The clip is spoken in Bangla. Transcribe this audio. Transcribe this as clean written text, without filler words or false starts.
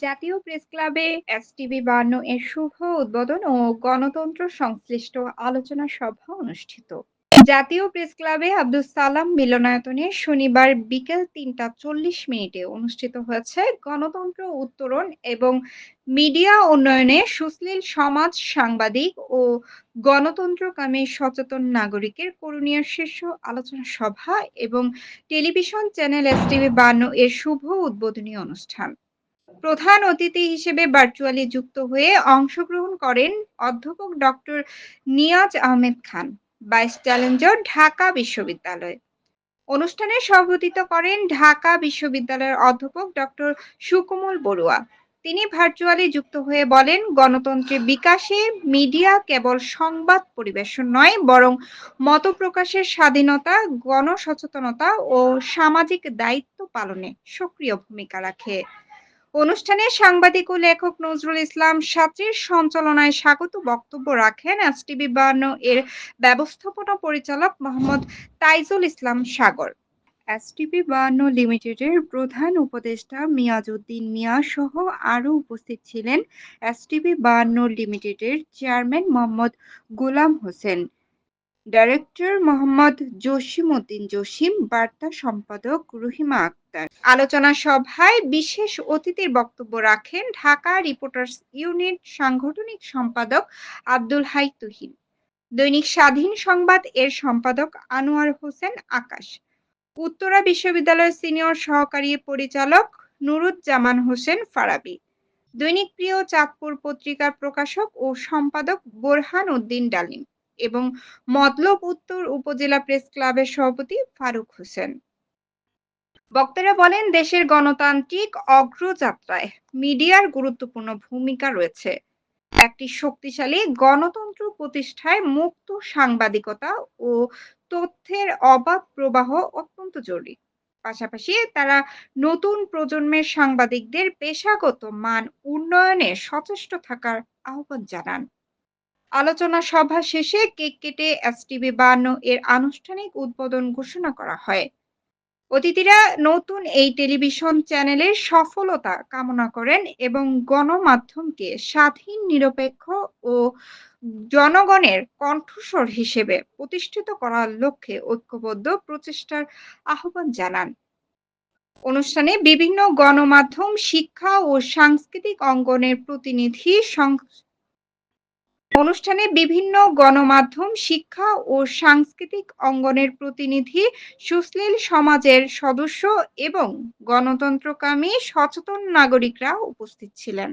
জাতীয় প্রেসক্লাবে এসটিভি ৫২ এর শুভ উদ্বোধন ও গণতন্ত্র সংশ্লিষ্ট আলোচনা সভা অনুষ্ঠিত। জাতীয় প্রেসক্লাবে আব্দুস সালাম মিলনায়তনে শনিবার বিকেল ৩টা ৪০ মিনিটে অনুষ্ঠিত হয়েছে গণতন্ত্র উত্তরণ এবং মিডিয়া উন্নয়নে সুশীল সমাজ, সাংবাদিক ও গণতন্ত্রকামী সচেতন নাগরিকের করণীয় শীর্ষ আলোচনা সভা এবং টেলিভিশন চ্যানেল এসটিভি ৫২ এর শুভ উদ্বোধনী অনুষ্ঠান। প্রধান অতিথি হিসেবে ভার্চুয়ালি যুক্ত হয়ে অংশগ্রহণ করেন অধ্যাপক doctor Niaz Ahmed Khan, vice chancellor, Dhaka বিশ্ববিদ্যালয়। অনুষ্ঠানে সভাপতিত্ব করেন ঢাকা বিশ্ববিদ্যালয়ের অধ্যাপক ডক্টর সুকোমল বড়ুয়া। তিনি ভার্চুয়ালি যুক্ত হয়ে বলেন, গণতন্ত্রের বিকাশে মিডিয়া কেবল সংবাদ পরিবেশন নয়, বরং মতপ্রকাশের স্বাধীনতা, গণসচেতনতা ও সামাজিক দায়িত্ব পালনে সক্রিয় ভূমিকা রাখে। অনুষ্ঠানে সাংবাদিক ও লেখক নজরুল ইসলাম সাচির সঞ্চালনায় স্বাগত বক্তব্য রাখেন এসটিভি ৫২ এর ব্যবস্থাপনা পরিচালক মোহাম্মদ তাইজুল ইসলাম সাগর। এসটিভি ৫২ লিমিটেডের প্রধান উপদেষ্টা মিয়াজউদ্দিন মিয়া সহ আরও উপস্থিত ছিলেন এসটিভি ৫২ লিমিটেডের চেয়ারম্যান মোহাম্মদ গোলাম হোসেন, ডাইরেক্টর মোহাম্মদ জসিম উদ্দিন জসিম, বার্তা সম্পাদক রহিমা আক্তার। আলোচনা সভায় বিশেষ অতিথির বক্তব্য রাখেন ঢাকা রিপোর্টার্স ইউনিট সাংগঠনিক সম্পাদক আব্দুল হাই তুহিন, দৈনিক স্বাধীন সংবাদ এর সম্পাদক আনোয়ার হোসেন আকাশ, উত্তরা বিশ্ববিদ্যালয়ের সিনিয়র সহকারী পরিচালক নুরুজ্জামান হোসেন ফারাবী, দৈনিক প্রিয় চাঁদপুর পত্রিকার প্রকাশক ও সম্পাদক বোরহান উদ্দিন ডালিম এবং মতলব উত্তর উপজেলা প্রেস ক্লাবের সভাপতি ফারুক হোসেন। বক্তারা বলেন, দেশের গণতান্ত্রিক অগ্রযাত্রায় মিডিয়ার গুরুত্বপূর্ণ ভূমিকা রয়েছে। একটি শক্তিশালী গণতন্ত্র প্রতিষ্ঠায় মুক্ত সাংবাদিকতা ও তথ্যের অবাধ প্রবাহ অত্যন্ত জরুরি। পাশাপাশি তারা নতুন প্রজন্মের সাংবাদিকদের পেশাগত মান উন্নয়নে সচেষ্ট থাকার আহ্বান জানান। আলোচনা সভা শেষে কেক কেটে এসটিভি ৫২ এর আনুষ্ঠানিক উদ্বোধন ঘোষণা করা হয়। অতিথিরা নতুন এই টেলিভিশন চ্যানেলের সফলতা কামনা করেন এবং গণমাধ্যমকে স্বাধীন, নিরপেক্ষ ও জনগণের কণ্ঠস্বর হিসেবে প্রতিষ্ঠিত করার লক্ষ্যে ঐক্যবদ্ধ প্রচেষ্টার আহ্বান জানান। অনুষ্ঠানে বিভিন্ন গণমাধ্যম, শিক্ষা ও সাংস্কৃতিক অঙ্গনের প্রতিনিধি অনুষ্ঠানে বিভিন্ন গণমাধ্যম, শিক্ষা ও সাংস্কৃতিক অঙ্গনের প্রতিনিধি, সুশীল সমাজের সদস্য এবং গণতন্ত্রকামী সচেতন নাগরিকরা উপস্থিত ছিলেন।